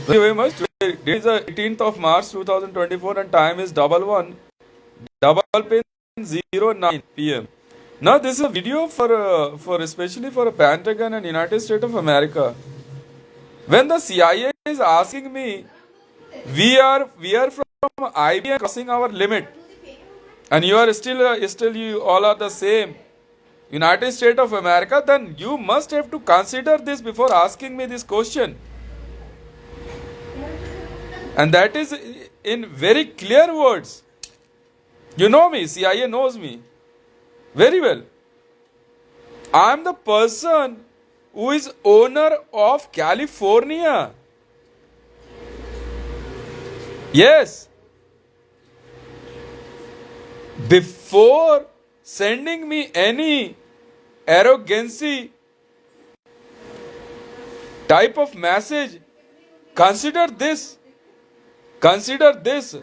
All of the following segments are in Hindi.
Thank you very much. Today is the 18th of March 2024 and time is 11:09 p.m. Now this is a video for especially for a Pentagon and United States of America. When the CIA is asking me, we are from IBM crossing our limit, and you are still you all are the same United States of America, then you must have to consider this before asking me this question. And that is in very clear words. You know me, CIA knows me very well. I am the person who is owner of California. Yes. Before sending me any arrogancy type of message, consider this. Consider this.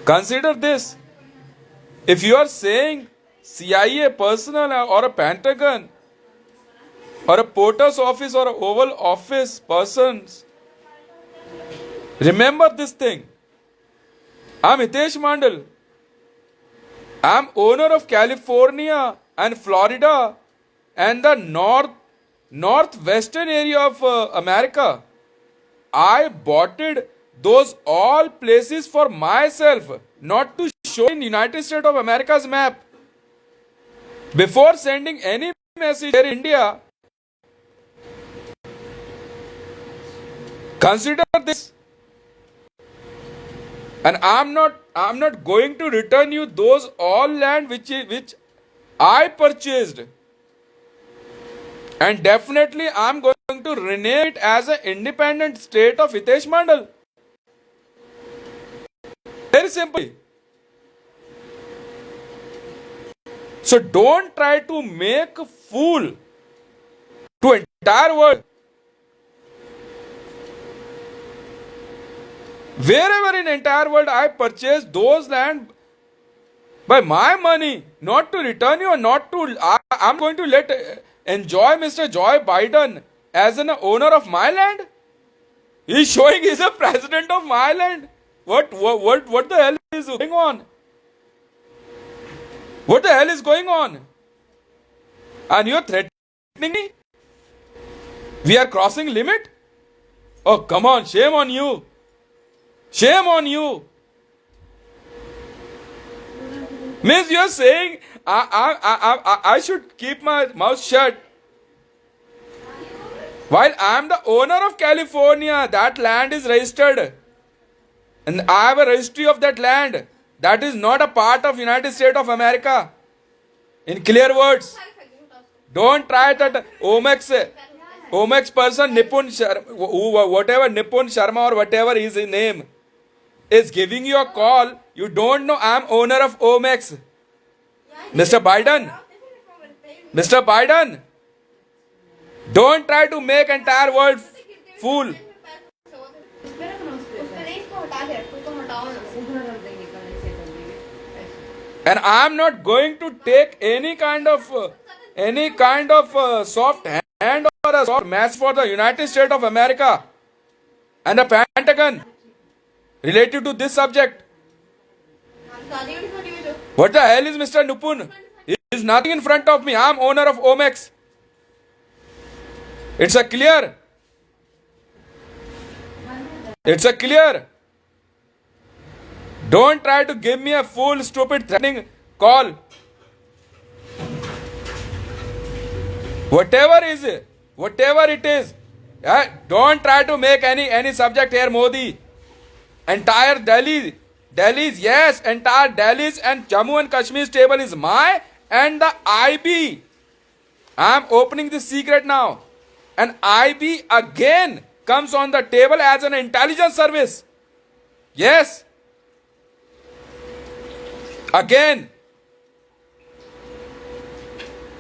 Consider this. If you are saying CIA personnel or a Pentagon or a POTUS office or a Oval Office persons, remember this thing. I'm Hitesh Mandal. I'm owner of California and Florida and the northwestern area of America. I bought those all places for myself, not to show in United States of America's map. Before sending any message here in India, consider this. And I'm not going to return you those all land which I purchased. And definitely I'm going to rename it as an independent state of Hitesh Mandal. Very simple. So don't try to make a fool to entire world. Wherever in entire world I purchase those land by my money, not to return you or not to, I'm going to enjoy Mr. Joe Biden as an owner of my land. He's showing he's a president of my land. What the hell is going on? What the hell is going on? And you're threatening me? We are crossing limit? Oh, come on, shame on you. Shame on you. Means you're saying I should keep my mouth shut. While I am the owner of California, that land is registered. And I have a registry of that land. That is not a part of United States of America. In clear words. Don't try that Omex person, Nipun Sharma, whatever Nipun Sharma or whatever is his name, is giving you a call. You don't know I'm owner of Omex. Mr. Biden. Mr. Biden. Don't try to make entire world fool. And I'm not going to take any kind of soft hand or a soft match for the United States of America and the Pentagon related to this subject. What the hell is Mr. Nupun? He is nothing in front of me. I'm owner of Omex. It's a clear. It's a clear. Don't try to give me a fool, stupid, threatening call. Whatever it is, don't try to make any subject here, Modi. Entire Delhi's and Jammu and Kashmir's table is my and the IB. I am opening this secret now. And IB again comes on the table as an intelligence service. Yes. Again.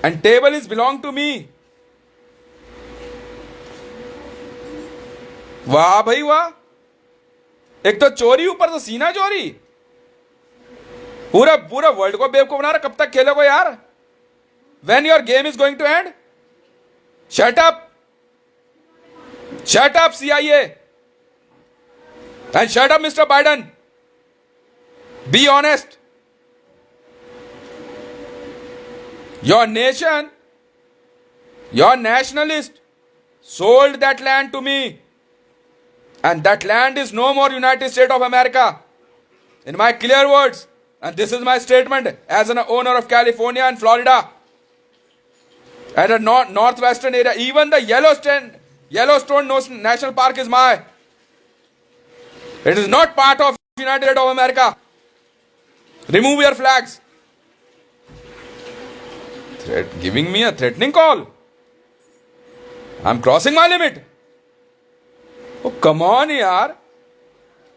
And table is belong to me. वाह भाई वाह. एक तो चोरी ऊपर से सीना चोरी. पूरा वर्ल्ड को बेवकूफ बना रहा. कब तक खेलोगे यार? when your game is going to end? Shut up. Shut up, CIA. And shut up, Mr. Biden. Be honest. Your nation, your nationalist, sold that land to me. And that land is no more United States of America. In my clear words. And this is my statement as an owner of California and Florida. And a northwestern area. Even the Yellowstone National Park is mine. It is not part of United States of America. Remove your flags. Giving me a threatening call. I'm crossing my limit. Oh, come on, yaar.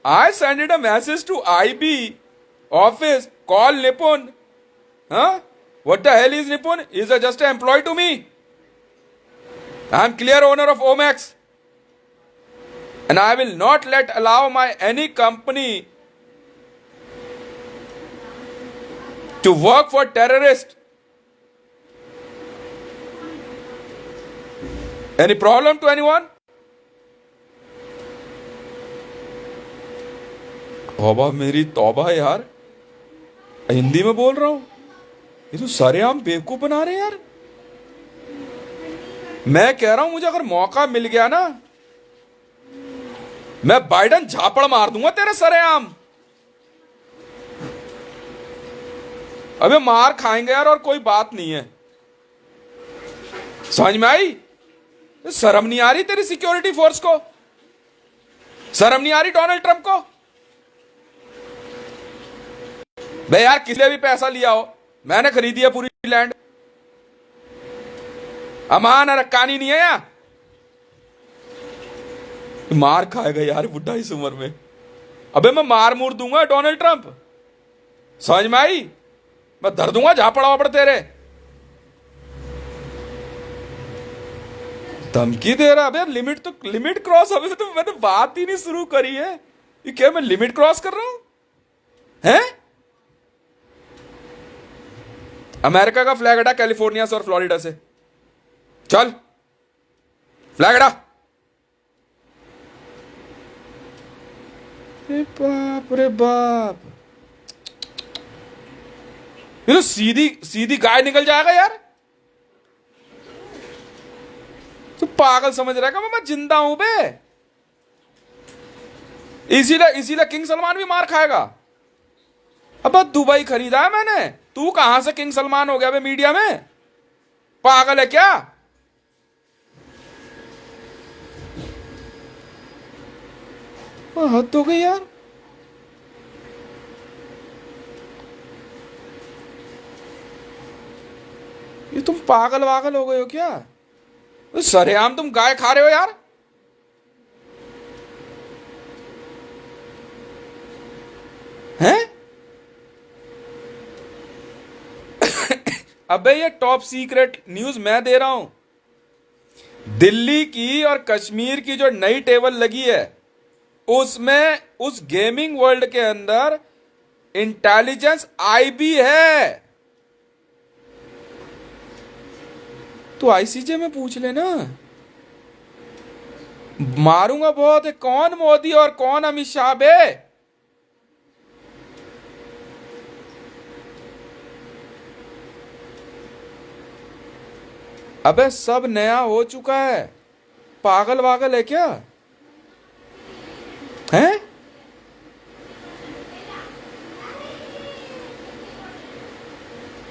I sent a message to IB office. Call Nippon. Huh? What the hell is Nippon? He's just an employee to me. I'm clear owner of Omax. And I will not allow any company to work for terrorists. Any problem to anyone? तौबा मेरी तौबा यार, हिंदी में बोल रहा हूं। ये तो सरेआम बेवकूफ बना रहे यार। मैं कह रहा हूं मुझे अगर मौका मिल गया ना, मैं बाइडन झापड़ मार दूंगा तेरे सरेआम। अबे मार खाएंगे यार और कोई बात नहीं है। समझ में आई? शर्म नहीं आ रही तेरी सिक्योरिटी फोर्स को? शर्म नहीं आ रही डोनाल्ड ट्रंप को? बे यार किसने भी पैसा लिया हो, मैंने खरीदी है पूरी लैंड। अमान रक्कानी नहीं है यार। मार खाएगा यार बुढ़ा इस उम्र में। अबे मैं मार मूर दूंगा डोनाल्ड ट्रंप। समझ में आई? मैं धर दूंगा झापड़ा वापड़ तेरे। धमकी दे रहा। अबे लिमिट क्रॉस। अबे तो मैंने बात ही नहीं शुरू करी है। ये क्या मैं लिमिट क्रॉस कर रहा हूं? हैं? अमेरिका का फ्लैग हटा कैलिफोर्निया से और फ्लोरिडा से। चल फ्लैग हटा। बाप रे बाप, ये तो सीधी गाय निकल जाएगा यार। तू पागल समझ रहा है मैं जिंदा हूं बे? इसीलिए किंग सलमान भी मार खाएगा। अब दुबई खरीदा है मैंने, तू कहां से किंग सलमान हो गया बे मीडिया में? पागल है क्या? हद हो गई यार। ये तुम पागल वागल हो गए हो क्या? सरेआम तुम गाय खा रहे हो यार। हैं? अबे ये टॉप सीक्रेट न्यूज मैं दे रहा हूं। दिल्ली की और कश्मीर की जो नई टेबल लगी है, उसमें उस गेमिंग वर्ल्ड के अंदर इंटेलिजेंस आईबी है। तो आईसीजे में पूछ लेना। मारूंगा बहुत है। कौन मोदी और कौन अमित शाह बे? अबे सब नया हो चुका है। पागल वागल है क्या? हैं?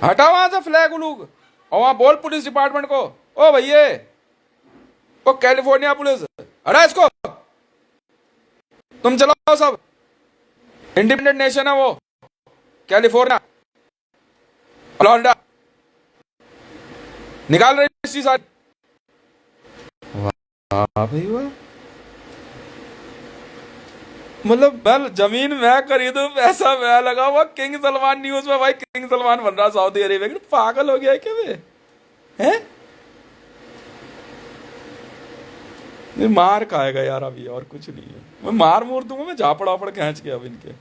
हटा वहां से फ्लैग उलूग और वहां बोल पुलिस डिपार्टमेंट को, ओ भैया, ओ कैलिफोर्निया पुलिस, हटा इसको। तुम चलाओ सब। इंडिपेंडेंट नेशन है वो कैलिफोर्निया, फ्लोरिडा। निकाल रही सारी। वाह भाई वाह। मतलब मैं जमीन मैं खरीदू, पैसा मैं लगा हुआ। किंग सलमान न्यूज में भाई किंग सलमान बन रहा सऊदी अरेबिया। पागल हो गया है क्या वे? हैं? मार खाएगा यार अभी, और कुछ नहीं है। मैं मार मोर दूंगा, मैं झापड़ वापड़ खींच के अब इनके।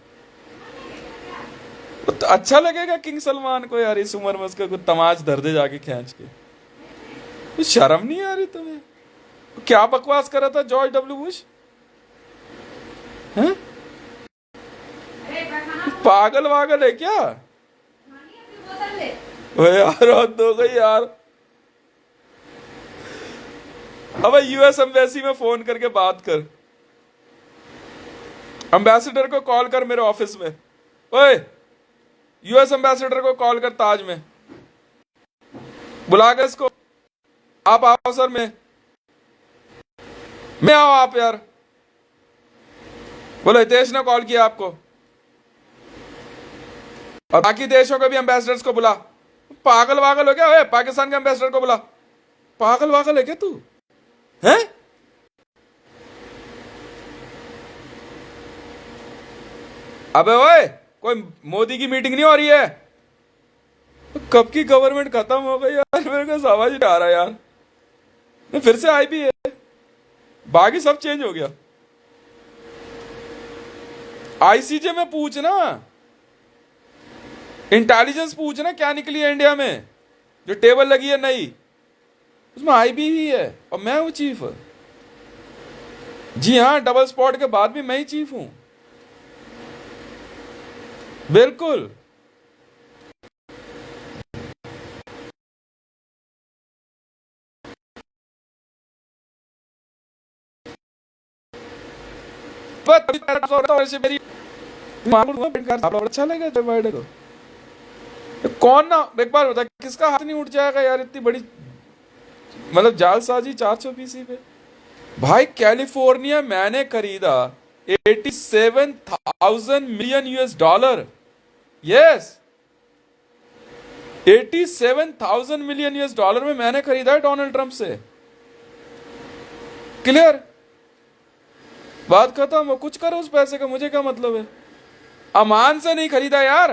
तो अच्छा लगेगा किंग सलमान को यार इस उम्र में उसका कुछ तमाच धर दे जाके खींच के? ये शर्म नहीं आ रही तुम्हें? क्या बकवास कर रहा था जॉर्ज डब्ल्यू बुश? हैं? पागल वागल है क्या? ओए यार हद हो गई यार। अब यूएस एम्बेसी में फोन करके बात कर, एम्बेसडर को कॉल कर मेरे ऑफिस में। ओए यूएस एम्बेसडर को कॉल कर ताज में, बुला कर इसको। आप आओ सर, मैं आओ आप यार। बोलो हितेश ने कॉल किया आपको, और बाकी देशों के भी एम्बेसडर्स को बुला। पागल वागल हो क्या? ओए पाकिस्तान के एम्बेसडर को बुला। पागल वागल है क्या तू? हैं? अबे ओए कोई मोदी की मीटिंग नहीं हो रही है? कब की गवर्नमेंट खत्म हो गई यार, मेरे को समझ नहीं आ रहा यार। फिर से आई भी है, बाकी सब चेंज हो गया। आईसीजे में पूछना, इंटेलिजेंस पूछना क्या निकली है इंडिया में, जो टेबल लगी है नई उसमें आईबी ही है और मैं हूं चीफ। जी हाँ, डबल स्पॉट के बाद भी मैं ही चीफ हूं, बिल्कुल। मेरी अच्छा लगेगा जो बाइडेन को। कौन ना एक बार बता, किसका हाथ नहीं उठ जाएगा यार इतनी बड़ी मतलब जालसाजी 400 पीसी पे। भाई कैलिफोर्निया मैंने खरीदा 87,000 million US dollar. Yes, 87,000 million US dollar में मैंने खरीदा है डोनाल्ड ट्रंप से। क्लियर, बात खत्म। वो कुछ करो उस पैसे का, मुझे क्या मतलब है। अमान से नहीं खरीदा यार।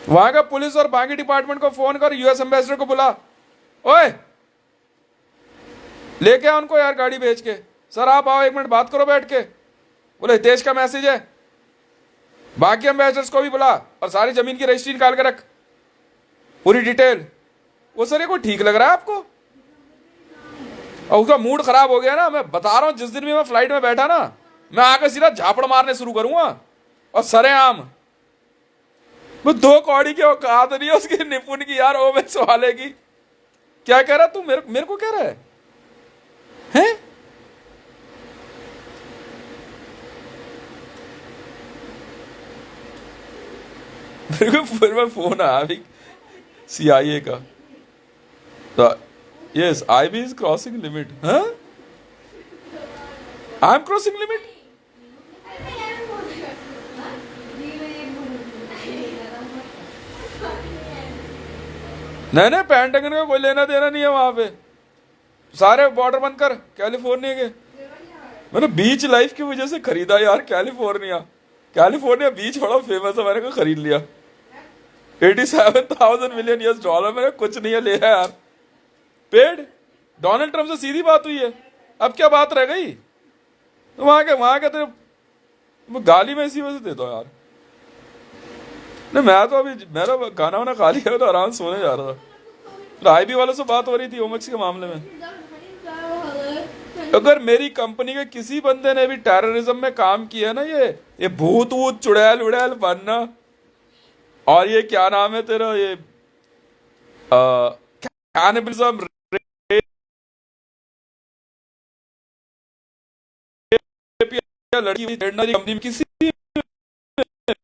वहां का पुलिस और बाकी डिपार्टमेंट को फोन कर, यूएस एम्बेसडर को बुला। ओए लेके आ उनको यार गाड़ी भेज के। सर आप आओ, 1 मिनट बात करो बैठ के। बोले हितेश का मैसेज है। बाकी एम्बेसडर्स को भी बुला और सारी जमीन की रजिस्ट्री निकाल के रख, पूरी डिटेल। वो सर ये को ठीक लग रहा है आपको? और उसका मूड खराब हो गया ना, मैं बता रहा हूं, जिस दिन भी मैं फ्लाइट में बैठा ना, मैं आकर सीधा झापड़ मारने शुरू करूंगा और सरेआम। वो 2 कौड़ी की औकात नहीं है उसकी निपुण की यार, ओमेंस वाले की। क्या कह रहा तू? मेरे को कह रहा है हैं? मेरे को फिर में फोन आया अभी सीआईए का। तो yes, IB is crossing limit. हाँ, आई एम क्रॉसिंग लिमिट। नहीं नहीं, पेंटागन का कोई लेना देना नहीं है वहां पे। सारे बॉर्डर बंद कर कैलिफोर्निया के। मैंने बीच लाइफ की वजह से खरीदा यार कैलिफोर्निया। कैलिफोर्निया बीच बड़ा फेमस है, मैंने को खरीद लिया। 87,000 मिलियन यूएस डॉलर, मैंने कुछ नहीं है लिया यार। पेड डोनाल्ड ट्रंप से सीधी बात हुई है, अब क्या बात रह गई? तो वहां के तो गाली में इसी वजह से देता हूँ यार। नहीं मैं तो अभी मेरा खाना वाना खा लिया तो आराम से सोने जा रहा था। आईबी वालों से बात हो रही थी ओमेक्स के मामले में। अगर मेरी कंपनी के किसी बंदे ने भी टेररिज्म में काम किया ना, ये भूत वूत चुड़ैल उड़ैल बनना, और ये क्या नाम है तेरा, ये कैनिबलिज्म, लड़की कंपनी में किसी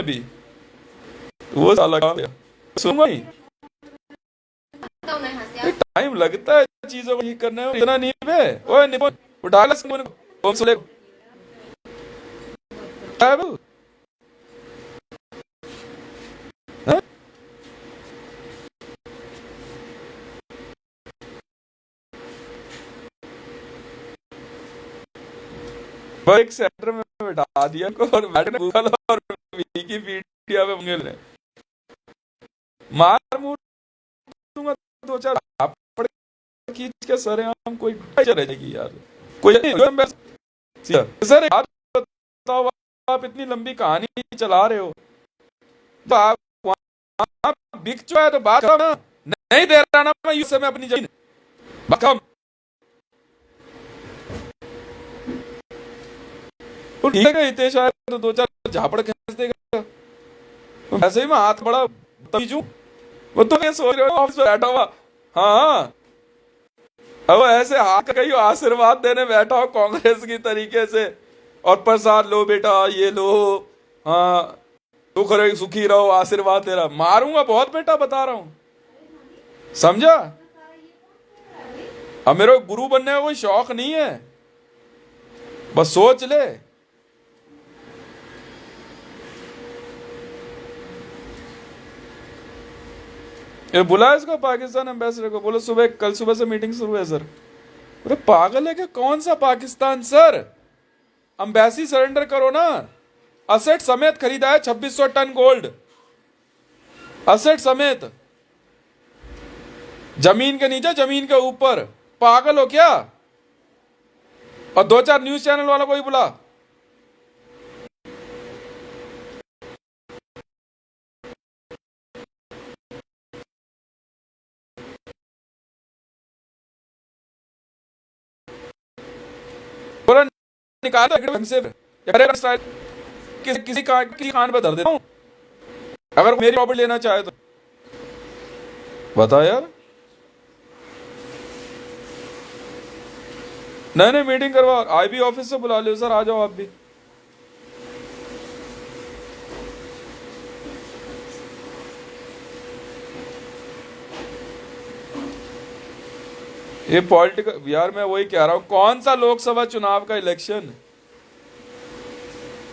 भी, वो साला सुनो ही टाइम लगता है चीजों को ठीक करने में, इतना नहीं बे। ओए निपुण उठा ले फोन से ले। एक सेंटर में बैठा दिया और बैठने गूगल और विकिपीडिया पे मंगे ले मार मुंह दूंगा 2-4 पढ़ खींच के सरे हम कोई रह जाएगी यार। कोई सर बताओ, आप इतनी लंबी कहानी चला रहे हो, तो आप वहां बिक चुका है तो बात करो ना। नहीं दे रहा ना मैं यूएसए में अपनी जमीन, बात करो। तो ठीक है, हितेश आया तो दो चार झापड़ खींच देगा, तो वैसे ही मैं हाथ बड़ा तभी हूँ। वो तो मैं सोच रहा हूँ ऑफिस में बैठा हुआ, हाँ, अब ऐसे हाथ कहीं आशीर्वाद देने बैठा हो कांग्रेस की तरीके से, और प्रसाद लो बेटा ये लो, हाँ, सुख रहे सुखी रहो, आशीर्वाद दे रहा, मारूंगा बहुत बेटा, बता रहा हूं, समझा। अब मेरे को गुरु बनने का कोई शौक नहीं है, बस सोच ले। ये बुला इसको पाकिस्तान एम्बेसडर को, बोलो सुबह, कल सुबह से मीटिंग शुरू है सर। अरे पागल है क्या, कौन सा पाकिस्तान सर, एम्बेसी सरेंडर करो ना। असेट समेत खरीदा है 2600 टन गोल्ड, असेट समेत, जमीन के नीचे जमीन के ऊपर, पागल हो क्या। और दो चार न्यूज चैनल वालों को ही बुला। बोला निकाल ढंग से, किसी कान पर धर देता हूं, अगर मेरी प्रॉपर्टी लेना चाहे तो बता यार। नहीं नहीं, मीटिंग करवा, आईबी ऑफिस से बुला लो सर, आ जाओ आप भी। ये पॉलिटिकल यार, मैं वही कह रहा हूं, कौन सा लोकसभा चुनाव का इलेक्शन,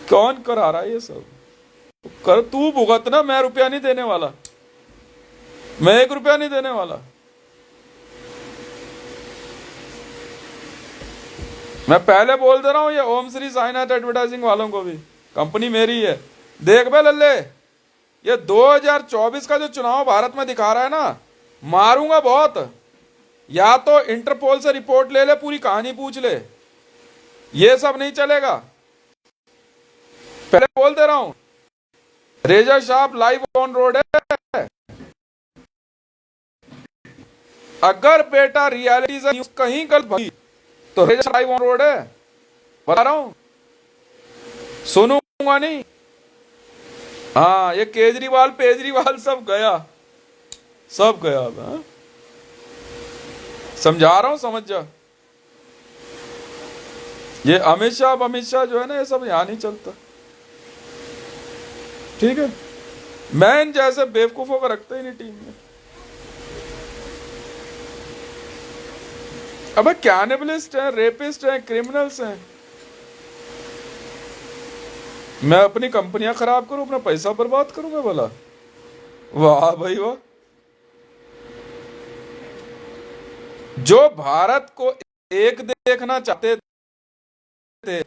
कौन करा रहा है ये सब, कर तू भुगतना, मैं रुपया नहीं देने वाला, मैं 1 रुपया नहीं देने वाला। मैं पहले बोल दे रहा हूं, ये ओम श्री साईनाथ एडवर्टाइजिंग वालों को भी, कंपनी मेरी है। देख बे लल्ले, ये 2024 का जो चुनाव भारत में दिखा रहा है ना, मारूंगा बहुत। या तो इंटरपोल से रिपोर्ट ले ले, पूरी कहानी पूछ ले, ये सब नहीं चलेगा। पहले बोल दे रहा हूं, razor shop live on road है, अगर बेटा रियलिटी से न्यूज कहीं गलत भगी तो रेजर लाइव ऑन रोड है, बता रहा हूं, सुनूंगा नहीं। हाँ, ये केजरीवाल पेजरीवाल सब गया, सब गया। हाँ? समझा रहा हूं, समझ जा। ये अमित शाह जो है ना, ये सब यहां नहीं चलता, ठीक है। मैं इन जैसे बेवकूफों को रखता ही नहीं टीम में। अबे कैनिबलिस्ट हैं, रेपिस्ट हैं, क्रिमिनल्स हैं, मैं अपनी कंपनियां खराब करूं, अपना पैसा बर्बाद करूंगा भला। वाह भाई वाह। जो भारत को एक देखना चाहते थे,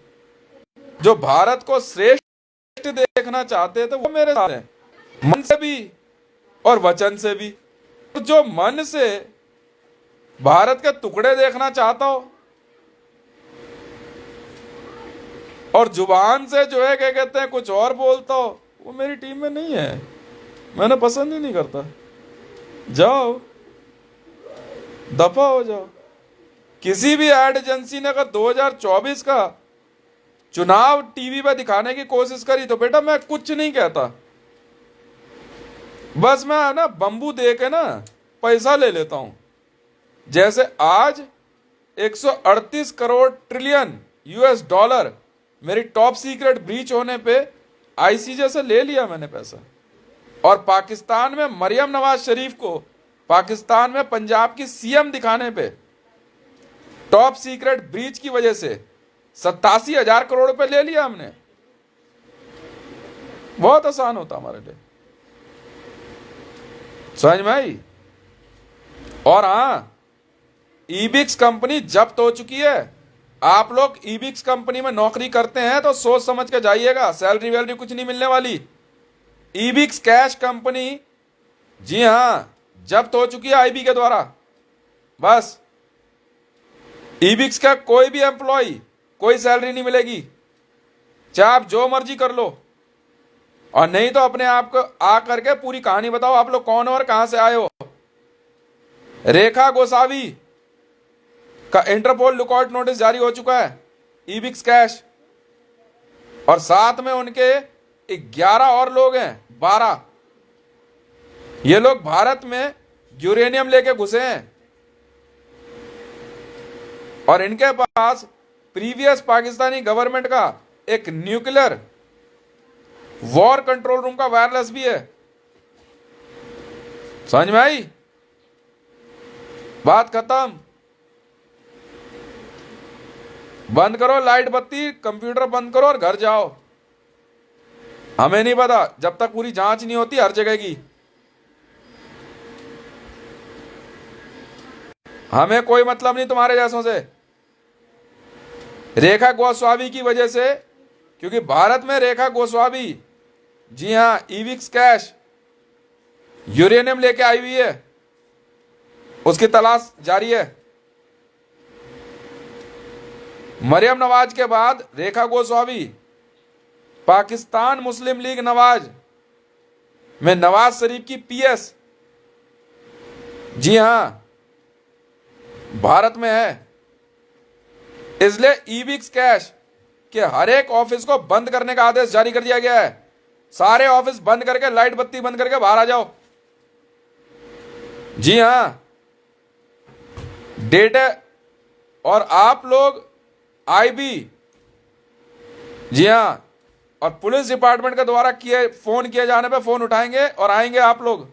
जो भारत को श्रेष्ठ देखना चाहते थे, वो मेरे साथ हैं, मन से भी और वचन से भी। तो जो मन से भारत के टुकड़े देखना चाहता हो और जुबान से जो है क्या कहते हैं कुछ और बोलता हो, वो मेरी टीम में नहीं है, मैंने पसंद ही नहीं करता। जाओ, दफा हो जाओ। किसी भी एड एजेंसी ने अगर 2024 का चुनाव टीवी पे दिखाने की कोशिश करी तो बेटा मैं कुछ नहीं कहता, बस मैं ना बंबू दे के ना पैसा ले लेता हूं। जैसे आज 138 करोड़ ट्रिलियन यूएस डॉलर मेरी टॉप सीक्रेट ब्रीच होने पे आईसीजे से ले लिया मैंने पैसा, और पाकिस्तान में मरियम नवाज शरीफ को पाकिस्तान में पंजाब की सीएम दिखाने पे टॉप सीक्रेट ब्रीच की वजह से 87,000 करोड़ रुपए ले लिया हमने। बहुत आसान होता हमारे लिए, समझ में आई। और हां, ईबिक्स कंपनी जब्त हो चुकी है। आप लोग ईबिक्स कंपनी में नौकरी करते हैं तो सोच समझ के जाइएगा, सैलरी वैलरी कुछ नहीं मिलने वाली। ईबिक्स कैश कंपनी, जी हां, जब्त हो चुकी है आईबी के द्वारा। बस ईबिक्स का कोई भी एम्प्लॉय, कोई सैलरी नहीं मिलेगी, चाहे आप जो मर्जी कर लो, और नहीं तो अपने आप को आ करके पूरी कहानी बताओ, आप लोग कौन हो और कहां से आए हो। रेखा गोसावी का इंटरपोल लुकआउट नोटिस जारी हो चुका है, इबिक्स कैश, और साथ में उनके 11 और लोग हैं, 12। ये लोग भारत में यूरेनियम लेके घुसे हैं, और इनके पास प्रीवियस पाकिस्तानी गवर्नमेंट का एक न्यूक्लियर वॉर कंट्रोल रूम का वायरलेस भी है। समझ में आई? बात खत्म। बंद करो लाइट बत्ती, कंप्यूटर बंद करो और घर जाओ। हमें नहीं पता, जब तक पूरी जांच नहीं होती हर जगह की। हमें कोई मतलब नहीं तुम्हारे जैसों से। रेखा गोस्वामी की वजह से, क्योंकि भारत में रेखा गोस्वामी, जी हां, इविक्स कैश यूरेनियम लेके आई हुई है, उसकी तलाश जारी है। मरियम नवाज के बाद रेखा गोस्वामी पाकिस्तान मुस्लिम लीग नवाज में नवाज शरीफ की पीएस, जी हां, भारत में है। इसलिए इबिक्स कैश के हर एक ऑफिस को बंद करने का आदेश जारी कर दिया गया है। सारे ऑफिस बंद करके, लाइट बत्ती बंद करके बाहर आ जाओ। जी हां, डेटा, और आप लोग आईबी, जी हां, और पुलिस डिपार्टमेंट के द्वारा फोन किए जाने पे फोन उठाएंगे और आएंगे आप लोग।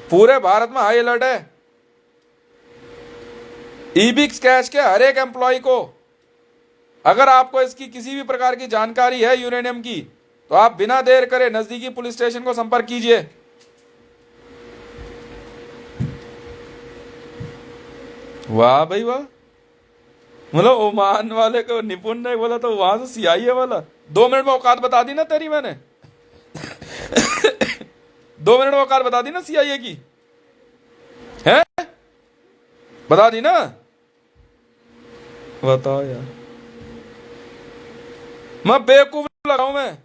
पूरे भारत में हाई अलर्ट है। इबिक्स कैश के हर एक एम्प्लॉय को, अगर आपको इसकी किसी भी प्रकार की जानकारी है यूरेनियम की, तो आप बिना देर करे नजदीकी पुलिस स्टेशन को संपर्क कीजिए। वाह भाई वाह, मतलब ओमान वाले को निपुण ने बोला तो वहां से सीआईए वाला 2 मिनट में औकात बता दी ना तेरी मैंने। 2 मिनट में औकात बता दी ना सीआईए की, है? बता दी ना? बताओ यार, मैं बेवकूफ लगाऊं मैं?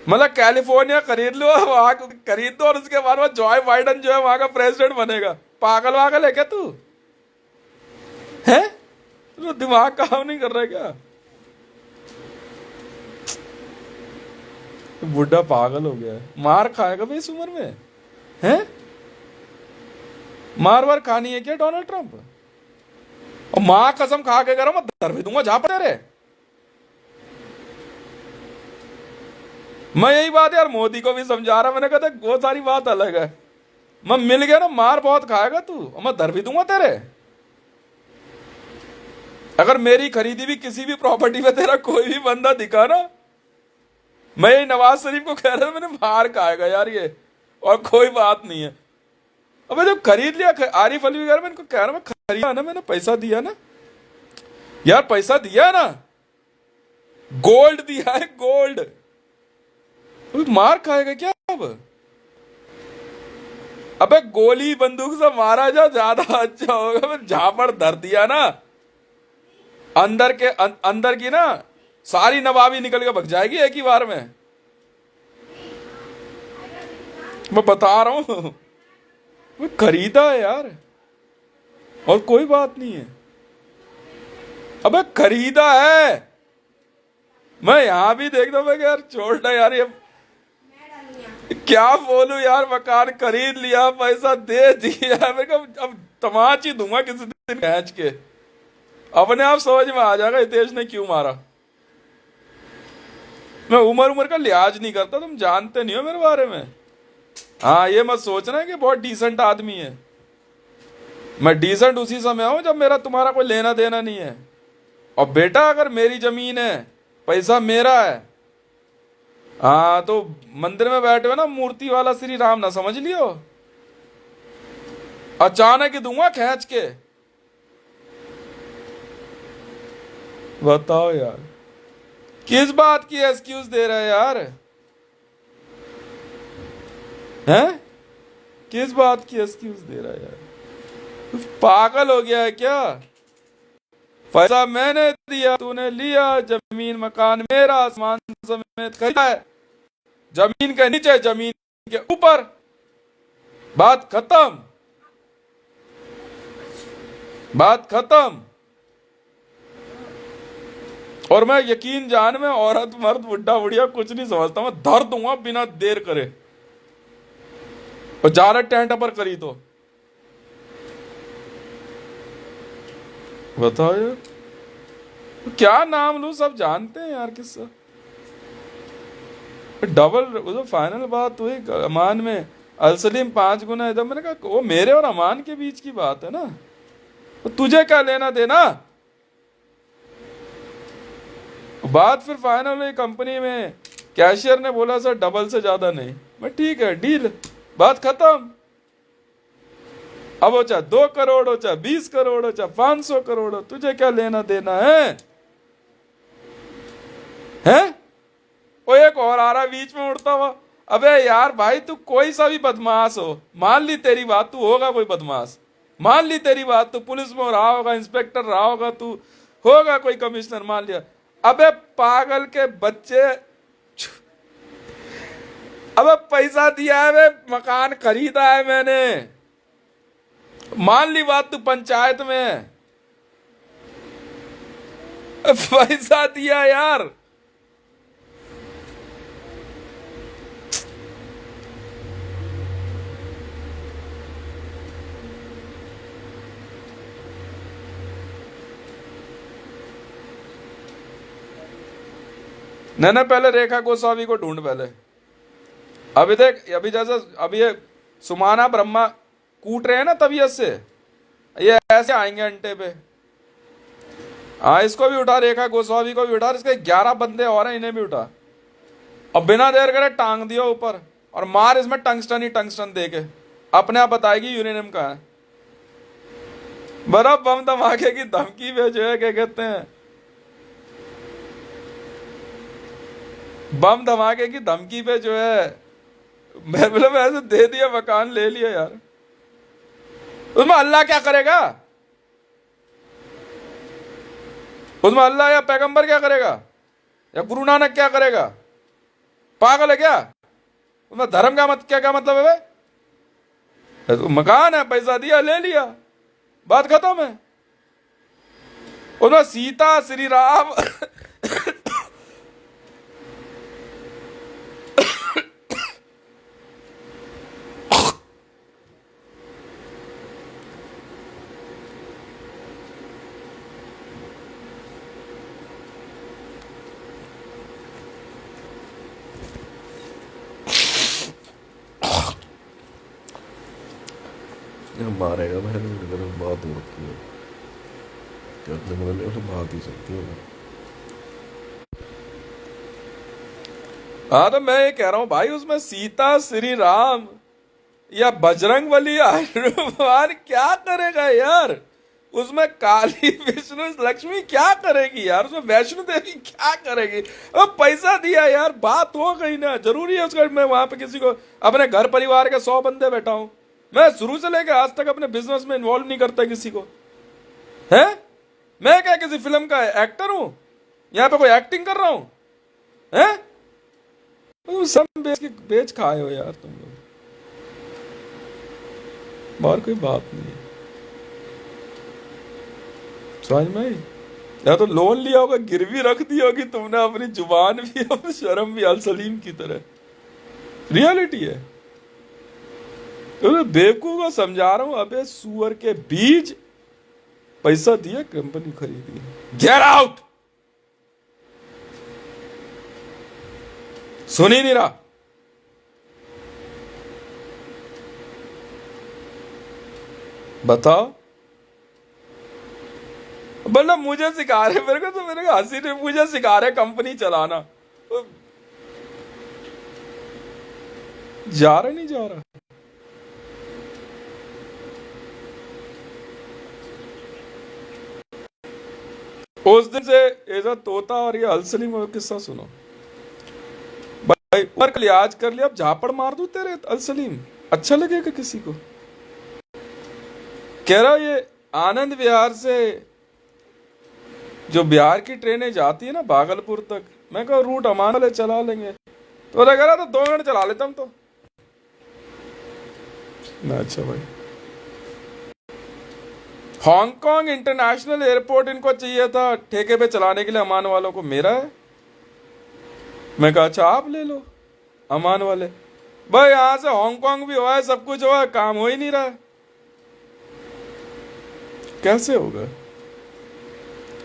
मतलब कैलिफोर्निया खरीद लो, वहां खरीद दो, और उसके बाद में जॉय बाइडन जो है वहां का प्रेसिडेंट बनेगा। पागल वागल है क्या तू? है तो दिमाग काम नहीं कर रहा है क्या? बुढ़ा पागल हो गया है। मार खाएगा भाई इस उम्र में, है? मार वार खानी है क्या डोनाल्ड ट्रंप? और मां कसम खा के करो, मैं दर भी दूंगा जहां पर रे। मैं यही बात यार मोदी को भी समझा रहा, मैंने कहा वो सारी बात अलग है, मैं मिल गया ना, मार बहुत खाएगा तू, और मैं दर भी दूंगा तेरे। अगर मेरी खरीदी भी किसी भी प्रॉपर्टी में तेरा कोई भी बंदा दिखा ना, मैं यही नवाज शरीफ को कह रहा हूं, मैंने मार खाएगा यार ये, और कोई बात नहीं है। अबे जब खरीद लिया, आरिफ अलवी यार, मैं इनको कह रहा हूं, मैं खरीदा ना, मैंने पैसा दिया ना यार, पैसा दिया ना, गोल्ड दिया है, गोल्ड। मार खाएगा क्या अब? अबे गोली बंदूक से मारा जा ज्यादा अच्छा होगा। मैं झापड़ धर दिया ना, अंदर की ना सारी नवाबी निकल के भग जाएगी एक ही बार में। मैं बता रहा हूं, वो खरीदा है यार, और कोई बात नहीं है। अबे खरीदा है, मैं यहां भी देखता हूं, मैं यार छोड़ना यार, ये क्या बोलूं यार, मकान खरीद लिया, पैसा दे दिया, मेरे को अब तमाच ही दूंगा किसी दिन खींच के। अपने आप समझ में आ जाएगा हितेश ने क्यों मारा। मैं उम्र का लिहाज नहीं करता, तुम जानते नहीं हो मेरे बारे में। हाँ, ये मत सोचना कि बहुत डिसेंट आदमी है। मैं डिसेंट उसी समय हूं जब मेरा तुम्हारा कोई लेना देना नहीं है। और बेटा अगर मेरी जमीन है, पैसा मेरा है, हाँ, तो मंदिर में बैठे हुए ना मूर्ति वाला श्री राम ना समझ लियो, अचानक ही दूंगा खींच के। बताओ यार, किस बात की एक्सक्यूज दे रहे हैं यार? हैं? किस बात की एक्सक्यूज दे रहा है यार? पागल हो गया है क्या? पैसा मैंने दिया, तूने लिया, जमीन मकान मेरा, आसमान समेत खरीदा है, जमीन के नीचे जमीन के ऊपर, बात खत्म, बात खत्म। और मैं यकीन जान में औरत मर्द बुढ़ा बुढ़िया कुछ नहीं समझता, मैं धर दूंगा बिना देर करे, और ज्यादा टेंट पर करी तो बताओ यार, क्या नाम लूं, सब जानते हैं यार किस्सा। डबल वो फाइनल बात हुई अमान में, अलसलीम 5 गुना इधर, मैंने कहा वो मेरे और अमान के बीच की बात है ना, तो तुझे क्या लेना देना। बात फिर फाइनल हुई कंपनी में, कैशियर ने बोला सर डबल से ज्यादा नहीं, मैं ठीक है डील, बात खत्म। अब हो चाहे 2 करोड़ हो, चाहे 20 करोड़ हो, चाहे 500 करोड़ हो, तुझे क्या लेना देना है, हैं? वो एक और आ रहा बीच में उड़ता हुआ, अबे यार भाई तू कोई सा भी बदमाश हो, मान ली तेरी बात तू होगा कोई बदमाश, मान ली तेरी बात तू पुलिस में रहा होगा, इंस्पेक्टर रहा होगा, तू होगा कोई कमिश्नर, मान लिया। अबे पागल के बच्चे, अबे पैसा दिया है, वे मकान खरीदा है मैंने, मान ली बात तू पंचायत में, पैसा दिया यार। नहीं पहले रेखा गोस्वामी को ढूंढ पहले, अभी देख, अभी जैसे अभी ये सुमाना ब्रह्मा कूट रहे हैं ना तबीयत से, ये ऐसे आएंगे अंटे पे। हाँ इसको भी उठा, रेखा गोस्वामी को भी उठा, इसके 11 बंदे और हैं, इन्हें भी उठा, और बिना देर करे टांग दिया ऊपर, और मार इसमें टंगस्टन ही टंगस्टन दे के, अपने आप बताएगी यूरेनियम कहाँ है। बर्फ बम धमाके की धमकी पे जो है क्या कहते हैं, बम धमाके की धमकी पे जो है, मैं मतलब ऐसे दे दिया, मकान ले लिया यार, उसमें अल्लाह क्या करेगा, उसमें अल्लाह या पैगंबर क्या करेगा, या गुरु नानक क्या करेगा, पागल है क्या, उसमें धर्म का क्या मतलब है, तो मकान है, पैसा दिया ले लिया, बात खत्म है। उसमें सीता श्री राम मारेगा भाई, बात हो रखी है, तो बात ही सकती है। हाँ तो मैं ये कह रहा हूं भाई, उसमें सीता श्री राम या बजरंग बली हनुमान क्या करेगा यार, उसमें काली विष्णु लक्ष्मी क्या करेगी यार, उसमें वैष्णो देवी क्या करेगी। अब पैसा दिया यार, बात हो गई ना, जरूरी है उसका मैं वहां पे किसी को, अपने घर परिवार के 100 बंदे बैठा हूं, मैं शुरू से लेकर आज तक अपने बिजनेस में इन्वॉल्व नहीं करता किसी को, है? मैं क्या किसी फिल्म का एक्टर हूं, यहां पे कोई एक्टिंग कर रहा हूं, है? तुम सब बेच खाए हो यार तुम लोग, और कोई बात नहीं है, समझ में आई? या तो लोन लिया होगा, गिरवी रख दी होगी तुमने, अपनी जुबान भी और शर्म भी अल सलीम की तरह, रियलिटी है। तो बेवकूफ को समझा रहा हूं, अबे सुअर के बीज, पैसा दिया कंपनी खरीदी, गेट आउट, सुन ही नहीं रहा। बताओ, मतलब मुझे सिखा रहे, मेरे को तो मेरे को हंसी नहीं, मुझे सिखा रहे कंपनी चलाना, तो जा रहा नहीं जा रहा। उस दिन से ऐसा तोता और ये अलसली में किस्सा सुनो भाई, ऊपर का लिहाज कर लिया, अब झापड़ मार दूं तेरे अलसलीम, अच्छा लगेगा किसी को? कह रहा ये आनंद विहार से जो बिहार की ट्रेनें जाती है ना भागलपुर तक, मैं कहा रूट हमारे वाले चला लेंगे, तो लगा रहा तो 2 घंटे चला लेता हम तो ना। अच्छा भाई, हांगकांग इंटरनेशनल एयरपोर्ट इनको चाहिए था ठेके पे चलाने के लिए, अमान वालों को, मेरा है। मैं कहा अच्छा आप ले लो अमान वाले। भाई यहां से हांगकांग भी हुआ है, सब कुछ हुआ है, काम हो ही नहीं रहा है। कैसे होगा?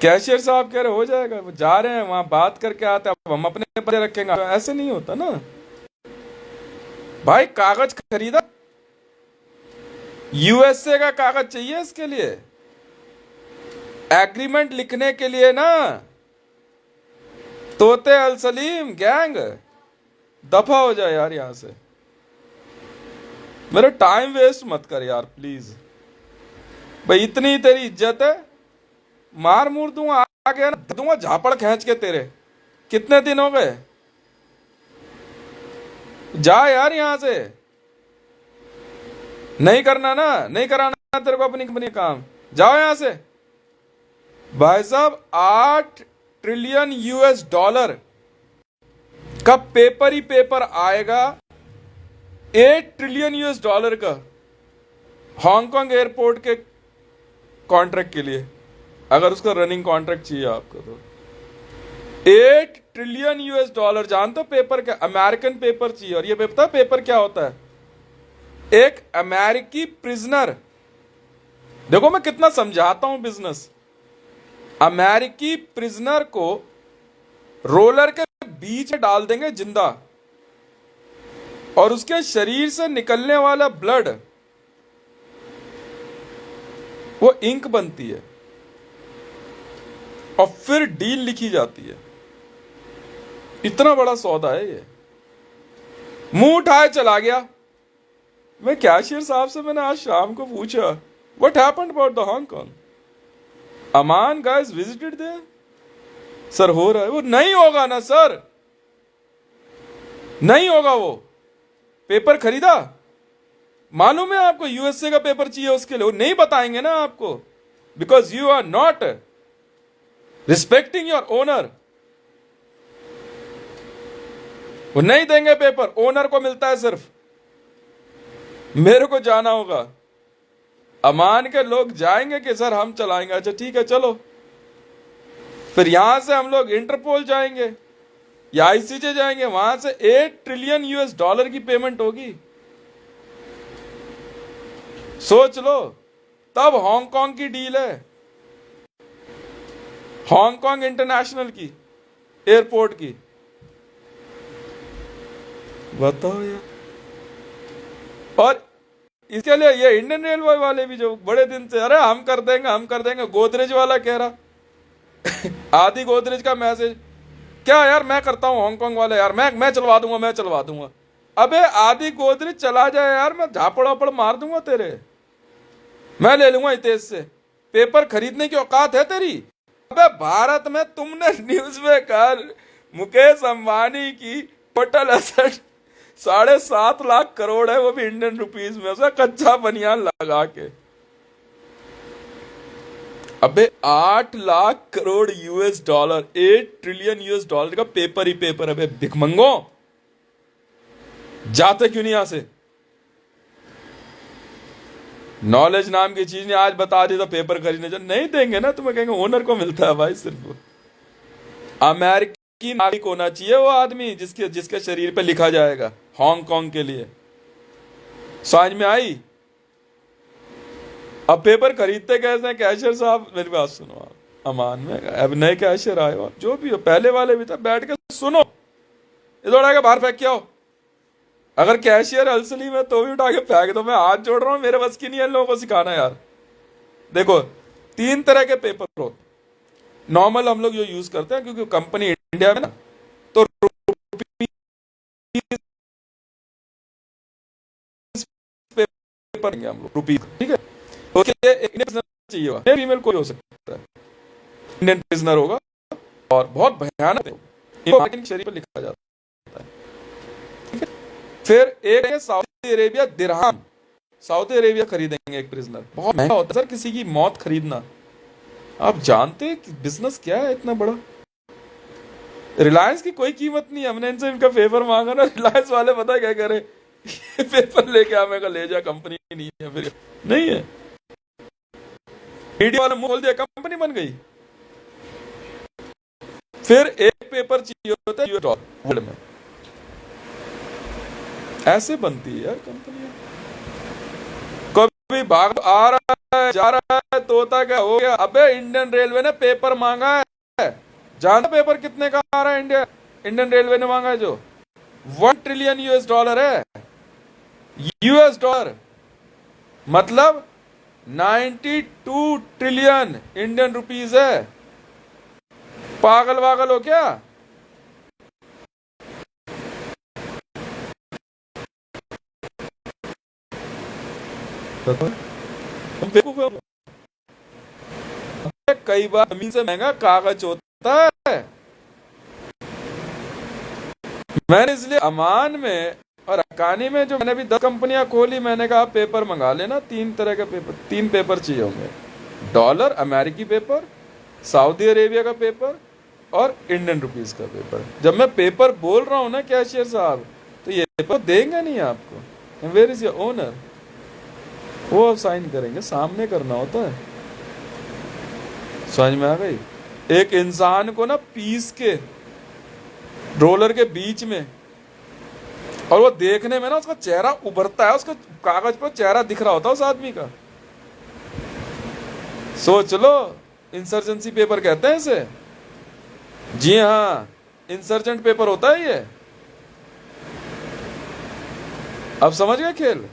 कैशियर साहब कह रहे हो जाएगा, वो जा रहे हैं वहां बात करके आते हैं, अब हम अपने पर रखेंगे, ऐसे नहीं होता ना भाई। कागज खरीदा, यूएसए का कागज चाहिए इसके लिए, एग्रीमेंट लिखने के लिए ना। तोते अल सलीम गैंग, दफा हो जाए यार यहां से, मेरा टाइम वेस्ट मत कर यार प्लीज। भाई इतनी तेरी इज्जत है, मार मूर दूंगा, आ गया ना दूंगा झापड़ खींच के तेरे। कितने दिन हो गए, जा यार यहां से। नहीं करना ना, नहीं कराना तेरे को अपनी कंपनी काम, जाओ यहां से। भाई साहब 8 ट्रिलियन यूएस डॉलर का पेपर ही पेपर आएगा, 8 ट्रिलियन यूएस डॉलर का हांगकांग एयरपोर्ट के कॉन्ट्रैक्ट के लिए, अगर उसका रनिंग कॉन्ट्रैक्ट चाहिए आपको तो 8 ट्रिलियन यूएस डॉलर। जानते हो पेपर क्या? अमेरिकन पेपर चाहिए। और ये पता है पेपर क्या होता है? एक अमेरिकी प्रिजनर, देखो मैं कितना समझाता हूं बिजनेस। अमेरिकी प्रिजनर को रोलर के बीच में डाल देंगे जिंदा, और उसके शरीर से निकलने वाला ब्लड वो इंक बनती है, और फिर डील लिखी जाती है। इतना बड़ा सौदा है ये। मुंह उठाए चला गया। मैं कैशियर साहब से मैंने आज शाम को पूछा, what happened about the Hong Kong? अमान गाइस विजिटेड देयर? सर हो रहा है। वो नहीं होगा ना सर, नहीं होगा। वो पेपर खरीदा, मालूम है आपको यूएसए का पेपर चाहिए उसके लिए, वो नहीं बताएंगे ना आपको, because you are not respecting your owner. वो नहीं देंगे पेपर, ओनर को मिलता है सिर्फ। मेरे को जाना होगा, अमान के लोग जाएंगे कि सर हम चलाएंगे। अच्छा ठीक है चलो, फिर यहां से हम लोग इंटरपोल जाएंगे या आईसीजे जाएंगे, वहां से 8 ट्रिलियन यूएस डॉलर की पेमेंट होगी। सोच लो, तब हांगकांग की डील है, हांगकांग इंटरनेशनल की एयरपोर्ट की। बताओ यार। और इसके लिए ये इंडियन रेलवे वाले भी जो बड़े दिन से, अरे हम कर देंगे हम कर देंगे, गोदरेज वाला कह रहा आदि गोदरेज का मैसेज, क्या यार मैं करता हूं हांगकांग वाले, यार मैं चलवा दूंगा, मैं चलवा दूंगा। अबे आदि गोदरेज चला जाए यार, मैं झापड़ वापड़ मार दूंगा तेरे, मैं ले लूंगा हितेश से। पेपर खरीदने की औकात है तेरी? अबे भारत में तुमने न्यूज में कहा मुकेश अंबानी की टोटल एसेट 7.5 लाख करोड़ है, वो भी इंडियन रुपीस में, उसका कच्चा बनियान लगा के। अबे 8 lakh crore US dollar, 8 trillion US dollar का पेपर ही पेपर। अबे भिखमंगो, जाते क्यों नहीं यहां से? नॉलेज नाम की चीज ने आज बता दी तो पेपर खरीदने जो नहीं देंगे ना, तुम्हें कहेंगे ओनर को मिलता है। भाई सिर्फ अमेरिकी नागरिक होना चाहिए वो आदमी जिसके जिसके शरीर पे लिखा जाएगा हांगकांग के लिए। समझ में आई? अब पेपर खरीदते कैसे हैं कैशियर साहब? मेरी बात सुनो आप, अमान में अब नए कैशियर आए हो, जो भी हो, पहले वाले भी था, बैठ के सुनो। इधर उठा के बाहर फेंक के आओ। अगर कैशियर अलसली में तो भी उठा के फेंक दो। मैं हाथ जोड़ रहा हूं, मेरे बस की नहीं है इन लोगों को सिखाना यार। देखो 3 तरह के पेपर होते, नॉर्मल हम लोग जो यूज करते हैं, क्योंकि कंपनी इंडिया में ना, तो पेपर हम लोग रुपीज, ठीक है। उसके लिए एक इंडियन चाहिए, फीमेल कोई हो सकता है, इंडियन प्रिजनर होगा, और बहुत भयानक इनको शरीर पर लिखा जाता है। फिर एक है सऊदी अरेबिया दिरहम, सऊदी अरेबिया खरीदेंगे एक प्रिजनर, बहुत महंगा होता है सर किसी की मौत खरीदना। आप जानते हैं कि बिजनेस क्या है इतना बड़ा? रिलायंस की कोई कीमत नहीं है, हमने इनसे इनका पेपर मांगा ना, रिलायंस वाले पता है क्या करे, पेपर लेके हमें का ले जा, कंपनी नहीं है, फिर नहीं है, मीडिया वाले मुंह खोल दिया, कंपनी बन गई। फिर एक पेपर चाहिए होता है $US वर्ल्ड में, ऐसे बनती है यार कंपनियां। कभी भाग आ रहा है जा रहा है, तोता क्या हो गया, अबे इंडियन रेलवे ने पेपर मांगा है, जानता पेपर कितने का आ रहा है? इंडियन रेलवे ने मांगा है जो $1 ट्रिलियन है, $, मतलब 92 ट्रिलियन इंडियन रुपीज है। पागल वागल हो क्या? तुम बेवकूफ हो। कई बार जमीन से महंगा कागज होता है। मैंने इसलिए अमान में और हक्कानी में जो मैंने भी 10 कंपनियां खोली, मैंने कहा पेपर मंगा लेना, 3 तरह के पेपर, 3 पेपर चाहिए होंगे, डॉलर अमेरिकी पेपर, सऊदी अरेबिया का पेपर और इंडियन रुपीस का पेपर। जब मैं पेपर बोल रहा हूं ना कैशियर साहब, तो ये पेपर देंगे नहीं आपको, वेयर इज योर ओनर, वो साइन करेंगे, सामने करना होता है। समझ में आ गई? एक इंसान को ना पीस के रोलर के बीच में, और वो देखने में ना उसका चेहरा उभरता है, उसका कागज पर चेहरा दिख रहा होता है उस आदमी का। सोच लो, इंसर्जेंसी पेपर कहते हैं इसे। जी हाँ, इंसर्जेंट पेपर होता है ये। अब समझ गए खेल?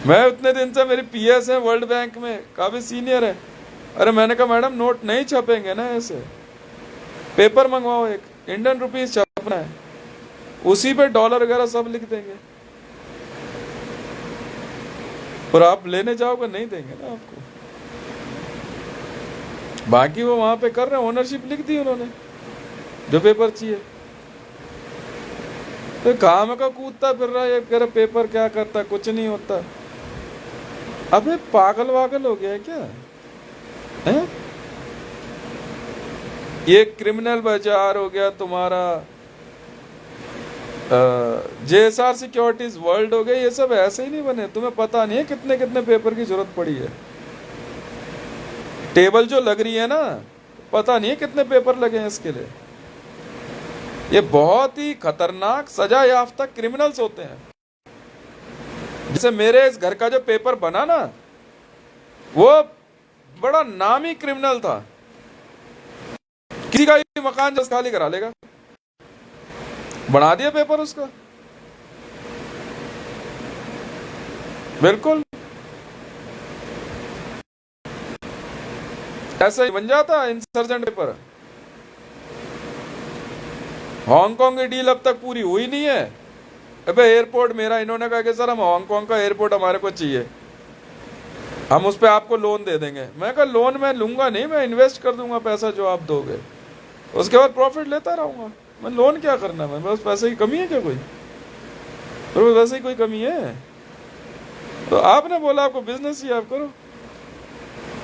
मैं उतने दिन से, मेरी पीएस है वर्ल्ड बैंक में, काफी सीनियर है। अरे मैंने कहा मैडम नोट नहीं छपेंगे ना ऐसे, पेपर मंगवाओ, एक इंडियन रुपीस छपना है, उसी पे डॉलर वगैरह सब लिख देंगे, और आप लेने जाओगे नहीं देंगे ना आपको। बाकी वो वहां पे कर रहे हैं, ओनरशिप लिख दी उन्होंने, जो पेपर चाहिए। तो काम का कूदता फिर रहा है, कह रहा पेपर क्या करता, कुछ नहीं होता। अबे पागल वागल हो गया है क्या है? ये क्रिमिनल बाजार हो गया तुम्हारा, जेएसआर सिक्योरिटीज वर्ल्ड हो गया, ये सब ऐसे ही नहीं बने। तुम्हें पता नहीं है कितने कितने पेपर की जरूरत पड़ी है। टेबल जो लग रही है ना, पता नहीं है कितने पेपर लगे हैं इसके लिए। ये बहुत ही खतरनाक सजा याफ्ता क्रिमिनल्स होते हैं। जैसे मेरे इस घर का जो पेपर बना ना, वो बड़ा नामी क्रिमिनल था, किसी का भी मकान जस्ट खाली करा लेगा, बना दिया पेपर उसका, बिल्कुल ऐसा ही बन जाता इंसर्जेंट पेपर। हांगकांग की डील अब तक पूरी हुई नहीं है। अबे एयरपोर्ट मेरा, इन्होंने कहा कि सर हम हांगकांग का एयरपोर्ट हमारे को चाहिए, हम उस पर आपको लोन दे देंगे। मैं कहा लोन मैं लूंगा नहीं, मैं इन्वेस्ट कर दूंगा पैसा जो आप दोगे, उसके बाद प्रॉफिट लेता रहूंगा। मैं लोन क्या करना, मैं बस पैसे की कमी है क्या कोई? तो वैसे ही कोई कमी है? तो आपने बोला आपको बिजनेस ही आप करो,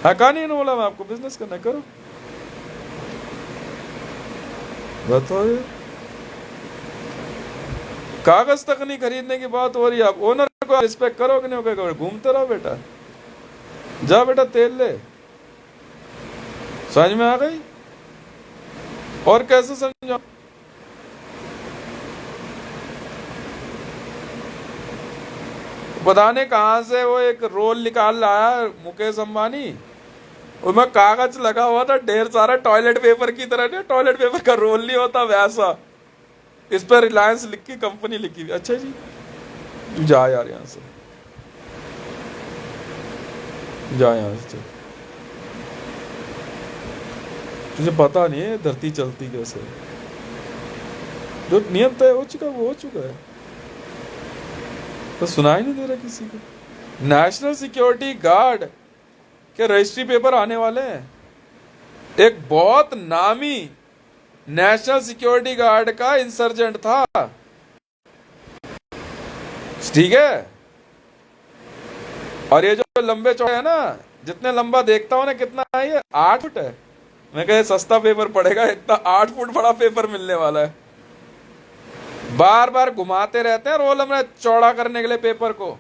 हकानी ने बोला मैं आपको बिजनेस करना करो। बताओ, ये कागज तक नहीं खरीदने की बात हो रही है। आप ओनर को रिस्पेक्ट करो कि नहीं? करोगे, घूमते रहो बेटा, जा बेटा तेल ले। समझ में आ गई? और कैसे समझो? पता नहीं कहां से वो एक रोल निकाल लाया मुकेश अंबानी, उसमें कागज लगा हुआ था ढेर सारा, टॉयलेट पेपर की तरह। नहीं, टॉयलेट पेपर का रोल नहीं होता वैसा, इस पर रिलायंस लिखी, कंपनी लिखी। अच्छा जी, जा यार यहां से, जा यहां से, तुझे पता नहीं है धरती चलती कैसे। जो नियम तय हो चुका वो हो चुका है, तो सुनाई नहीं दे रहा किसी को। नेशनल सिक्योरिटी गार्ड के रजिस्ट्री पेपर आने वाले हैं। एक बहुत नामी नेशनल सिक्योरिटी गार्ड का इंसर्जेंट था, ठीक है, और ये जो लंबे चौड़े है ना जितने लंबा देखता हूं ना, कितना है ये, 8 फुट है। मैं कहे सस्ता पेपर पड़ेगा, इतना 8 फुट बड़ा पेपर मिलने वाला है। बार बार घुमाते रहते हैं रोल में चौड़ा करने के लिए पेपर को।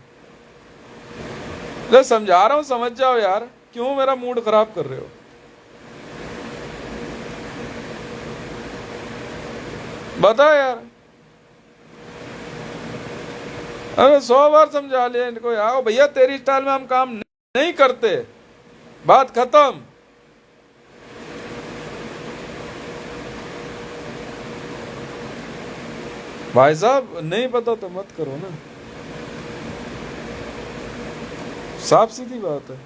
ले समझा रहा हूं, समझ जाओ यार, क्यों मेरा मूड खराब कर रहे हो। बता यार, अरे 100 बार समझा लिया इनको यार, भैया तेरी स्टाइल में हम काम नहीं करते, बात खत्म। भाई साहब नहीं पता तो मत करो ना, साफ सीधी बात है।